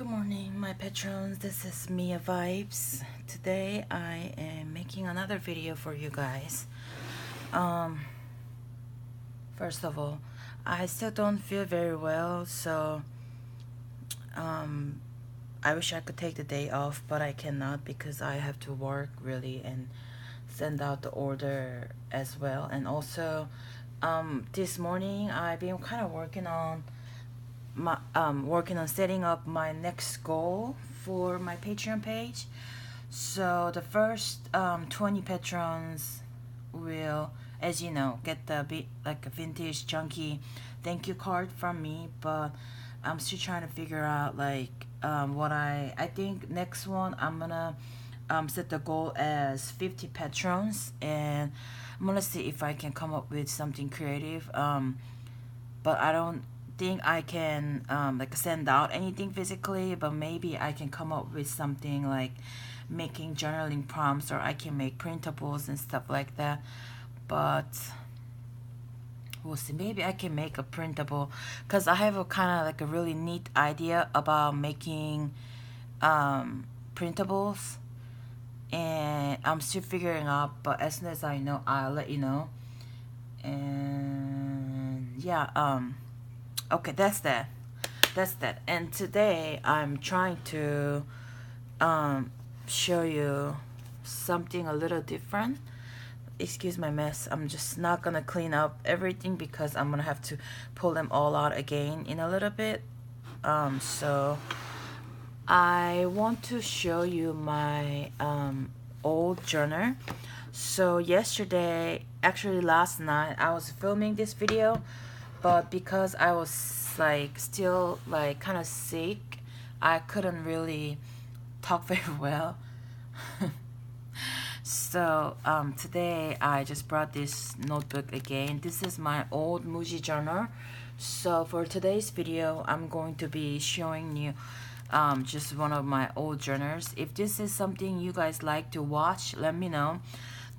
Good morning, my patrons. This is Mia Vibes. Today I am making another video for you guys. First of all, I still don't feel very well, so I wish I could take the day off, but I cannot because I have to work really and send out the order as well. And also, this morning I've been kind of working on setting up my next goal for my Patreon page. So the first 20 patrons will, as you know, get the like a vintage junky thank you card from me. But I'm still trying to figure out like what I think next one I'm gonna set the goal as 50 patrons, and I'm gonna see if I can come up with something creative. But I don't think I can like send out anything physically, but maybe I can come up with something like making journaling prompts, or I can make printables and stuff like that. But we'll see. Maybe I can make a printable because I have a kind of like a really neat idea about making printables, and I'm still figuring out, but as soon as I know I'll let you know. And yeah, okay, that's that. And today I'm trying to show you something a little different. Excuse my mess. I'm just not gonna clean up everything because I'm gonna have to pull them all out again in a little bit. So I want to show you my old journal. So yesterday, actually last night, I was filming this video, but because I was like still like kind of sick, I couldn't really talk very well. So today I just brought this notebook again. This is my old Muji journal. So for today's video, I'm going to be showing you just one of my old journals. If this is something you guys like to watch, let me know.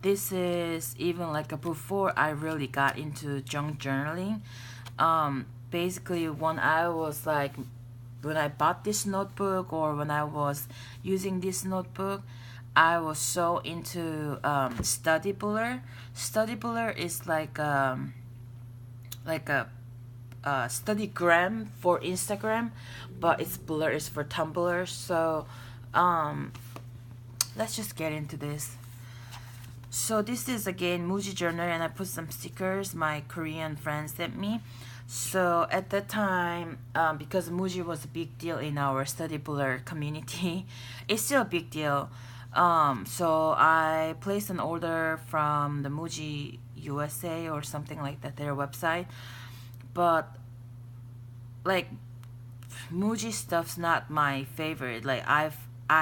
This is even like before I really got into junk journaling. Basically when I bought this notebook, or when I was using this notebook, I was so into Study Buller. Study Buller is like a Studygram for Instagram, but its Buller is for Tumblr. So let's just get into this. So this is again Muji journal, and I put some stickers my Korean friends sent me. So at that time, because Muji was a big deal in our Study Buller community, it's still a big deal. So I placed an order from the Muji USA or something like that, their website. But like Muji stuff's not my favorite. Like I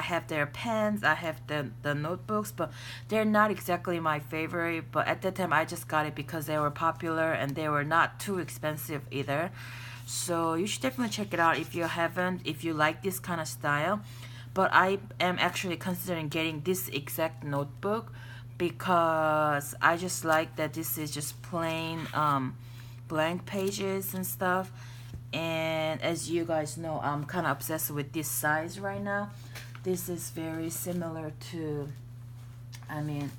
have their pens, I have the notebooks, but they're not exactly my favorite. But at that time I just got it because they were popular and they were not too expensive either. So you should definitely check it out if you haven't, if you like this kind of style. But I am actually considering getting this exact notebook because I just like that this is just plain blank pages and stuff. And as you guys know, I'm kind of obsessed with this size right now. This is very similar to, I mean,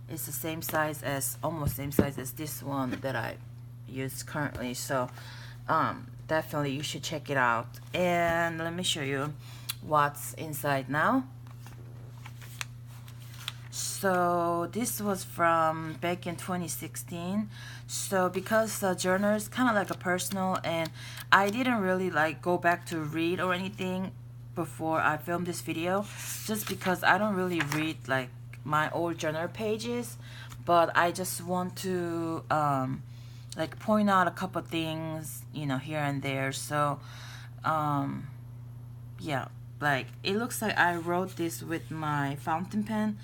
it's the same size as, almost same size as this one that I use currently. So definitely you should check it out. And let me show you what's inside now. So this was from back in 2016. So because the journal is kind of like a personal, and I didn't really like go back to read or anything before I filmed this video, just because I don't really read like my old journal pages, but I just want to like point out a couple things, you know, here and there. So yeah, like it looks like I wrote this with my fountain pen,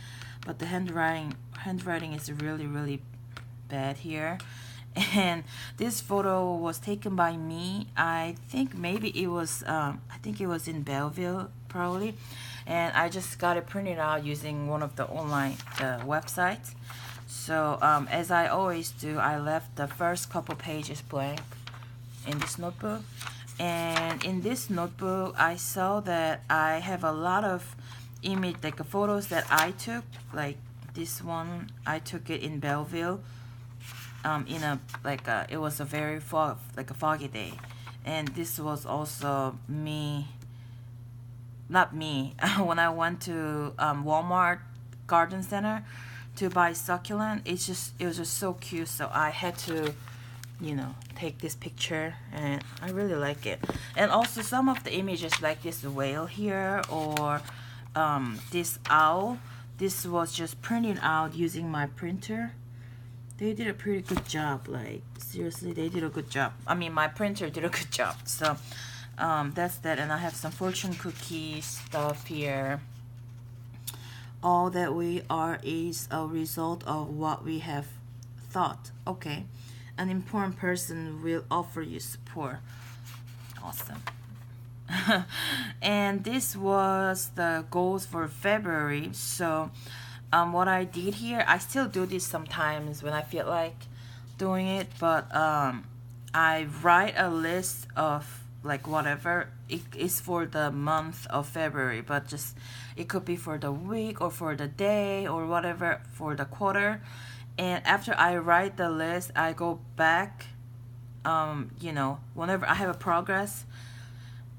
but the handwriting is really bad here. And this photo was taken by me. I think maybe it was in Belleville probably, and I just got it printed out using one of the online websites. So as I always do, I left the first couple pages blank in this notebook, And in this notebook, I saw that I have a lot of image, like photos that I took. Like this one, I took it in Belleville. In a it was a very like a foggy day, and this was also me. Not me. When I went to Walmart Garden Center to buy succulent, it was just so cute. So I had to, take this picture, and I really like it. And also some of the images, like this whale here, or this owl, this was just printed out using my printer. They did a pretty good job. Like, seriously, they did a good job. I mean, my printer did a good job. So that's that. And I have some fortune cookie stuff here. All that we are is a result of what we have thought. Okay. An important person will offer you support. Awesome. And this was the goals for February. So what I did here, I still do this sometimes when I feel like doing it, but I write a list of like whatever it is for the month of February, but just it could be for the week or for the day or whatever for the quarter. And after I write the list, I go back, whenever I have a progress,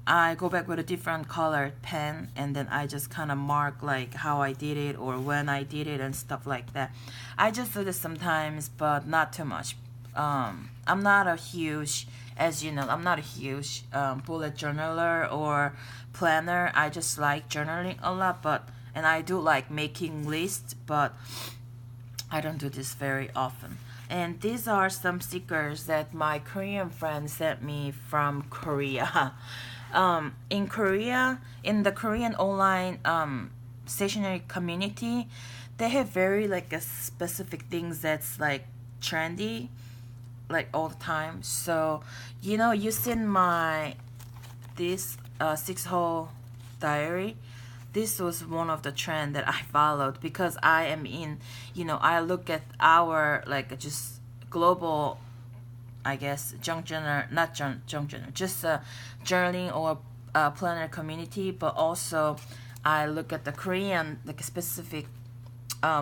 I go back with a different colored pen, and then I just kind of mark like how I did it or when I did it and stuff like that. I just do this sometimes, but not too much. I'm not a huge, as you know, I'm not a huge bullet journaler or planner. I just like journaling a lot, and I do like making lists, but I don't do this very often. And these are some stickers that my Korean friend sent me from Korea. In Korea, in the Korean online stationery community, they have very like a specific things that's like trendy, like all the time. So, you seen this 6-hole diary. This was one of the trend that I followed because I am in, I look at our like just global, I guess, junk journal, not junk journal, just a journaling or planner community, but also I look at the Korean like specific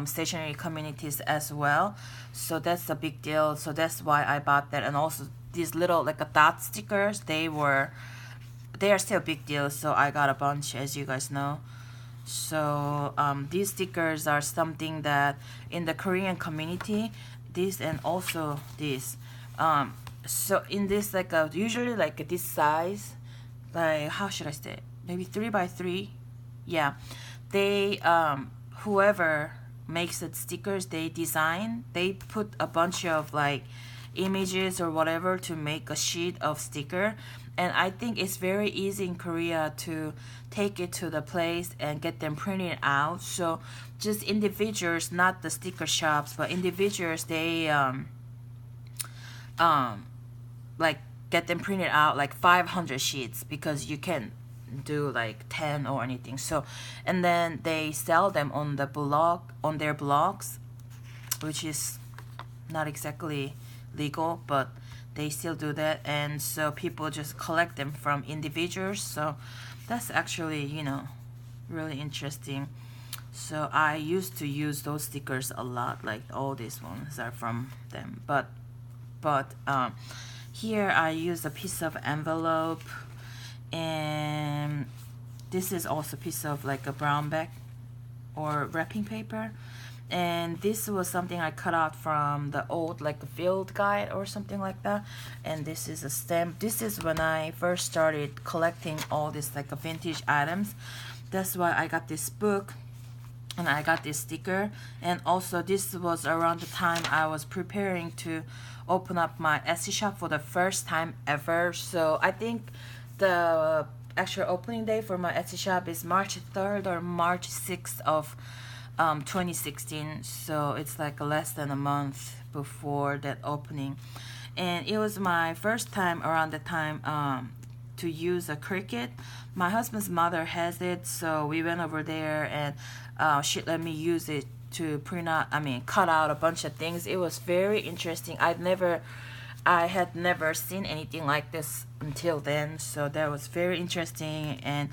stationery communities as well. So that's a big deal. So that's why I bought that. And also these little like a dot stickers, they are still a big deal. So I got a bunch, as you guys know. So these stickers are something that in the Korean community, this and also this. So in this like usually like this size, like how should I say it? Maybe 3x3. Yeah, they whoever makes the stickers, they put a bunch of like images or whatever to make a sheet of sticker. And I think it's very easy in Korea to take it to the place and get them printed out. So just individuals, not the sticker shops, but individuals, they like get them printed out like 500 sheets, because you can do like 10 or anything. So and then they sell them on their blogs, which is not exactly legal, but they still do that. And so people just collect them from individuals. So that's actually really interesting. So I used to use those stickers a lot, like all these ones are from them. But here I use a piece of envelope, and this is also a piece of like a brown bag or wrapping paper. And this was something I cut out from the old like field guide or something like that. And this is a stamp. This is when I first started collecting all these like vintage items. That's why I got this book and I got this sticker. And also this was around the time I was preparing to open up my Etsy shop for the first time ever. So I think the actual opening day for my Etsy shop is March 3rd or March 6th of 2016. So it's like less than a month before that opening. And it was my first time around the time to use a Cricut. My husband's mother has it, so we went over there and she let me use it to cut out a bunch of things. It was very interesting. I had never seen anything like this until then. So that was very interesting. And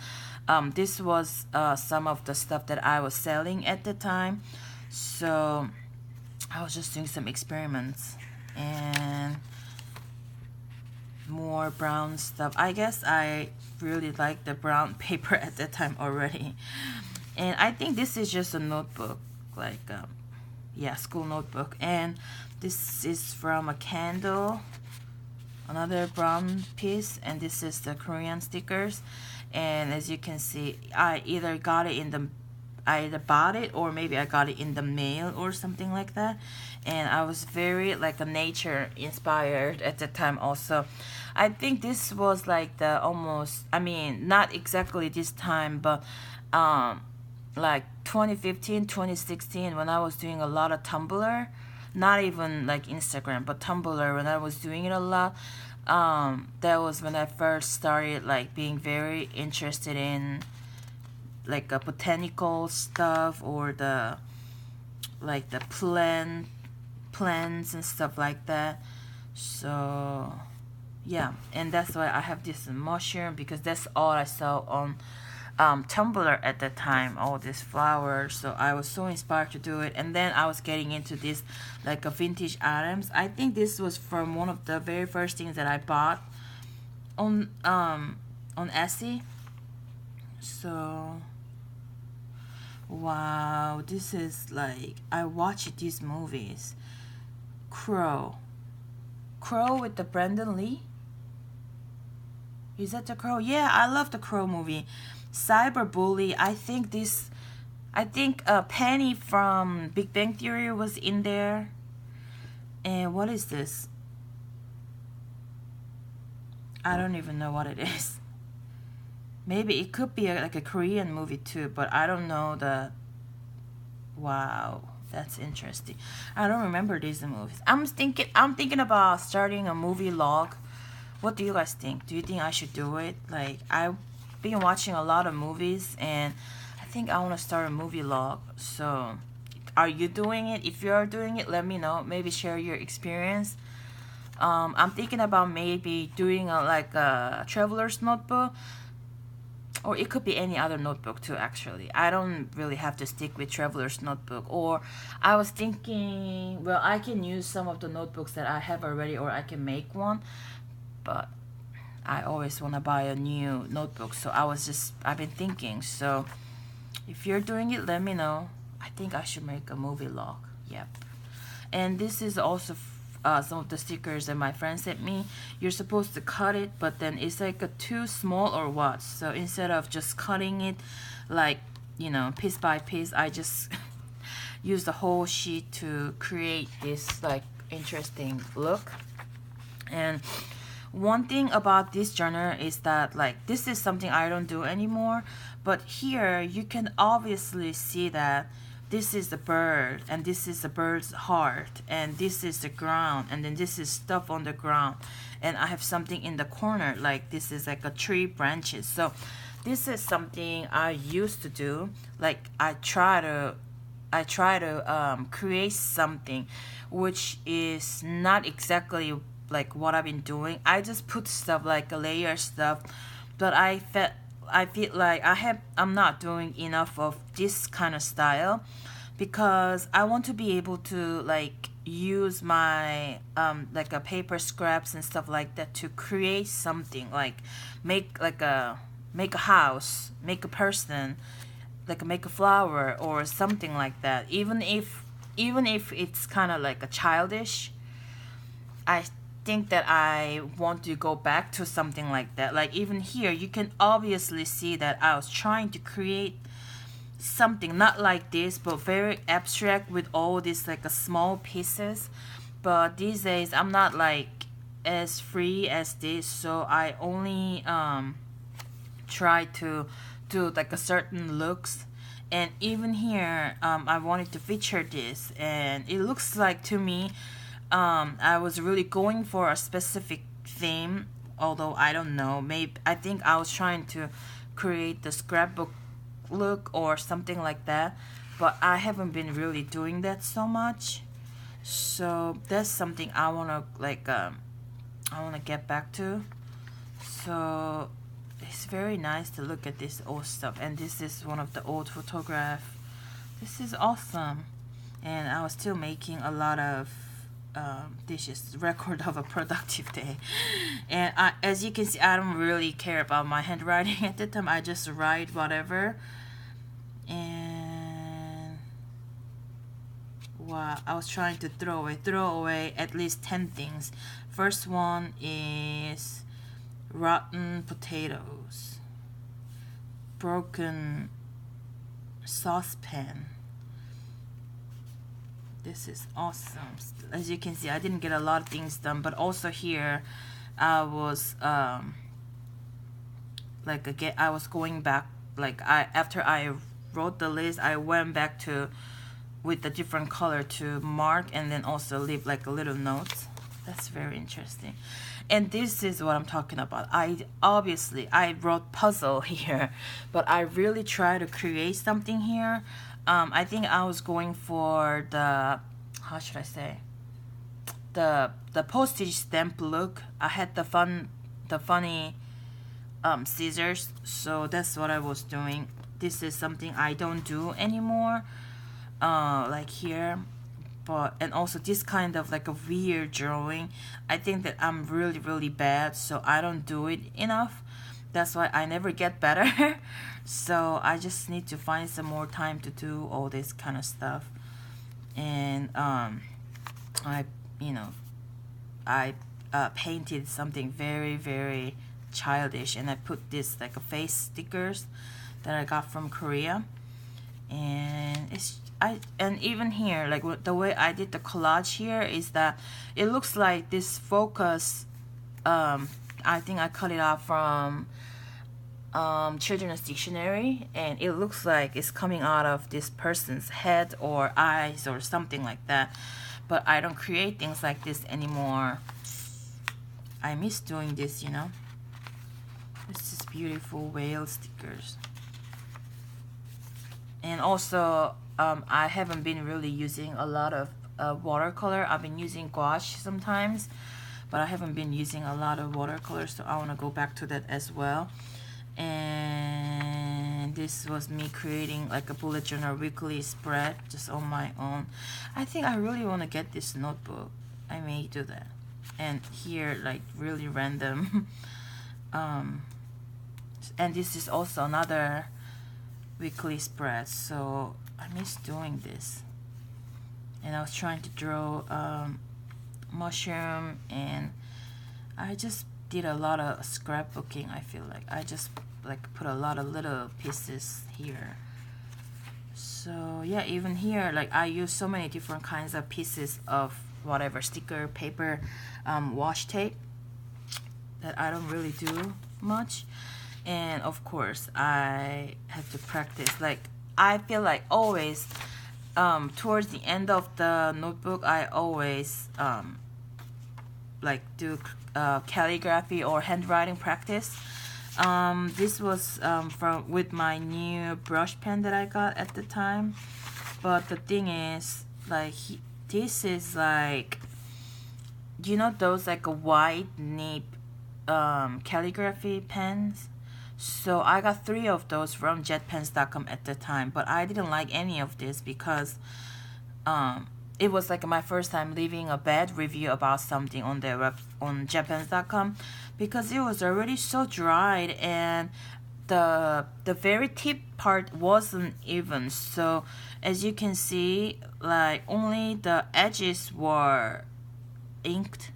this was some of the stuff that I was selling at the time. So I was just doing some experiments and more brown stuff. I guess I really liked the brown paper at that time already. And I think this is just a notebook, like yeah, school notebook. And this is from a candle, another brown piece, and this is the Korean stickers. And as you can see, I either bought it, or maybe I got it in the mail or something like that. And I was very like a nature inspired at the time also. I think this was like the almost, I mean, not exactly this time, but like 2015, 2016, when I was doing a lot of Tumblr, not even like Instagram, but Tumblr, when I was doing it a lot. That was when I first started like being very interested in like a botanical stuff, or the like the plants and stuff like that. So yeah, and that's why I have this mushroom, because that's all I saw on Tumblr at the time, all these flowers. So I was so inspired to do it. And then I was getting into this like a vintage items. I think this was from one of the very first things that I bought on Etsy. So wow, this is like, I watched these movies. Crow with the Brandon Lee. Is that the Crow? Yeah, I love the Crow movie. Cyberbully. I think Penny from Big Bang Theory was in there. And what is this? I don't even know what it is. Maybe it could be like a Korean movie too, but I don't know the. Wow, that's interesting. I don't remember these movies. I'm thinking about starting a movie log. What do you guys think? Do you think I should do it? Like, I've been watching a lot of movies, and I think I want to start a movie log. So, are you doing it? If you are doing it, let me know. Maybe share your experience. I'm thinking about maybe doing like a traveler's notebook, or it could be any other notebook too. Actually, I don't really have to stick with traveler's notebook. Or I was thinking, well, I can use some of the notebooks that I have already, or I can make one. But I always want to buy a new notebook, so I've been thinking. So if you're doing it, let me know. I think I should make a movie log. Yep. And this is also some of the stickers that my friend sent me. You're supposed to cut it, but then it's like too small or what. So instead of just cutting it like, piece by piece, I just use the whole sheet to create this like interesting look. And one thing about this journal is that like this is something I don't do anymore, but here you can obviously see that this is the bird, and this is the bird's heart, and this is the ground, and then this is stuff on the ground, and I have something in the corner, like this is like a tree branches. So this is something I used to do. Like I try to create something which is not exactly like what I've been doing. I just put stuff like a layer stuff, but I feel like I'm not doing enough of this kind of style, because I want to be able to like use my like a paper scraps and stuff like that to create something, like make a house, make a person, like make a flower or something like that. Even if it's kind of like a childish, I think that I want to go back to something like that. Like even here, you can obviously see that I was trying to create something not like this, but very abstract with all these like small pieces. But these days, I'm not like as free as this, so I only try to do like a certain looks. And even here, I wanted to feature this, and it looks like to me, I was really going for a specific theme, although I don't know. Maybe I think I was trying to create the scrapbook look or something like that, but I haven't been really doing that so much. So that's something I wanna like I wanna get back to. So it's very nice to look at this old stuff, and this is one of the old photograph. This is awesome. And I was still making a lot of dishes, record of a productive day. And as you can see, I don't really care about my handwriting at the time. I just write whatever. And wow, I was trying to throw away at least 10 things. First one is rotten potatoes, broken saucepan. This is awesome. As you can see, I didn't get a lot of things done, but also here I was like again, I was going back, like after I wrote the list, I went back to with the different color to mark and then also leave like a little notes. That's very interesting. And this is what I'm talking about. I wrote puzzle here, but I really try to create something here. I think I was going for the, how should I say, the postage stamp look. I had the funny scissors, so that's what I was doing. This is something I don't do anymore, like here. But and also this kind of like a weird drawing, I think that I'm really bad, so I don't do it enough. That's why I never get better. So I just need to find some more time to do all this kind of stuff. And I painted something very childish, and I put this like a face stickers that I got from Korea. And and even here, like the way I did the collage here is that it looks like this focus, I think I cut it off from Children's Dictionary, and it looks like it's coming out of this person's head or eyes or something like that. But I don't create things like this anymore. I miss doing this, you know. This is beautiful whale stickers. And also I haven't been really using a lot of watercolor. I've been using gouache sometimes, but I haven't been using a lot of watercolor, so I want to go back to that as well. And this was me creating like a bullet journal weekly spread just on my own. I think I really want to get this notebook. I may do that. And here, like really random. And this is also another weekly spread, so I miss doing this. And I was trying to draw mushroom, and I just did a lot of scrapbooking. I feel like I just like put a lot of little pieces here. So yeah, even here, like I use so many different kinds of pieces of whatever, sticker, paper, washi tape, that I don't really do much. And of course I have to practice. Like I feel like always towards the end of the notebook, I always like do calligraphy or handwriting practice. This was from with my new brush pen that I got at the time. But the thing is, like this is like, you know, those like a wide nib calligraphy pens. So I got 3 of those from jetpens.com at the time, but I didn't like any of this because it was like my first time leaving a bad review about something on their on jetpens.com, because it was already so dried and the very tip part wasn't even. So as you can see, like only the edges were inked.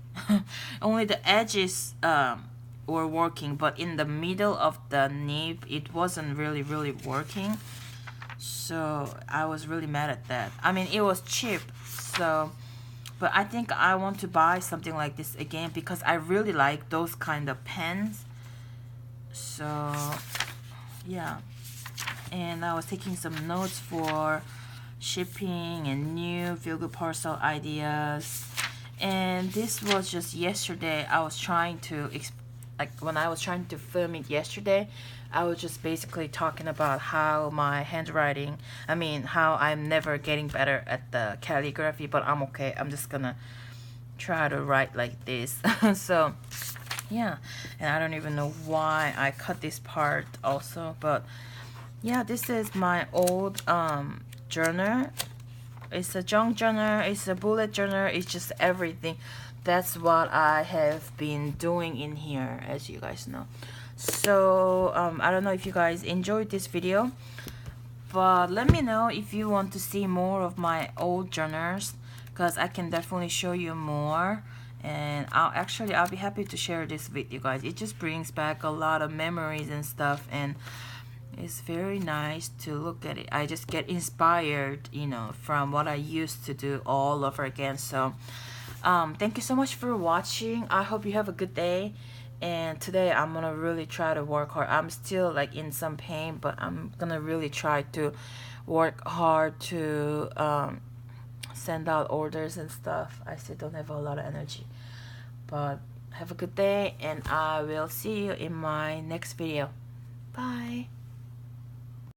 Only the edges were working, but in the middle of the nib it wasn't really working. So I was really mad at that. I mean, it was cheap, so but I think I want to buy something like this again because I really like those kind of pens. So yeah, and I was taking some notes for shipping and new feel good parcel ideas. And this was just yesterday. I was trying to like when I was trying to film it yesterday, I was just basically talking about how my handwriting, I mean how I'm never getting better at the calligraphy, but I'm okay. I'm just gonna try to write like this. So yeah, and I don't even know why I cut this part also, but yeah, this is my old journal. It's a junk journal, it's a bullet journal, it's just everything. That's what I have been doing in here, as you guys know. So I don't know if you guys enjoyed this video, but let me know if you want to see more of my old journals, because I can definitely show you more. And I'll be happy to share this with you guys. It just brings back a lot of memories and stuff, and it's very nice to look at it. I just get inspired, you know, from what I used to do all over again. So thank you so much for watching. I hope you have a good day. And today I'm gonna really try to work hard. I'm still like in some pain, but I'm gonna really try to work hard to send out orders and stuff. I still don't have a lot of energy, but have a good day, and I will see you in my next video. Bye.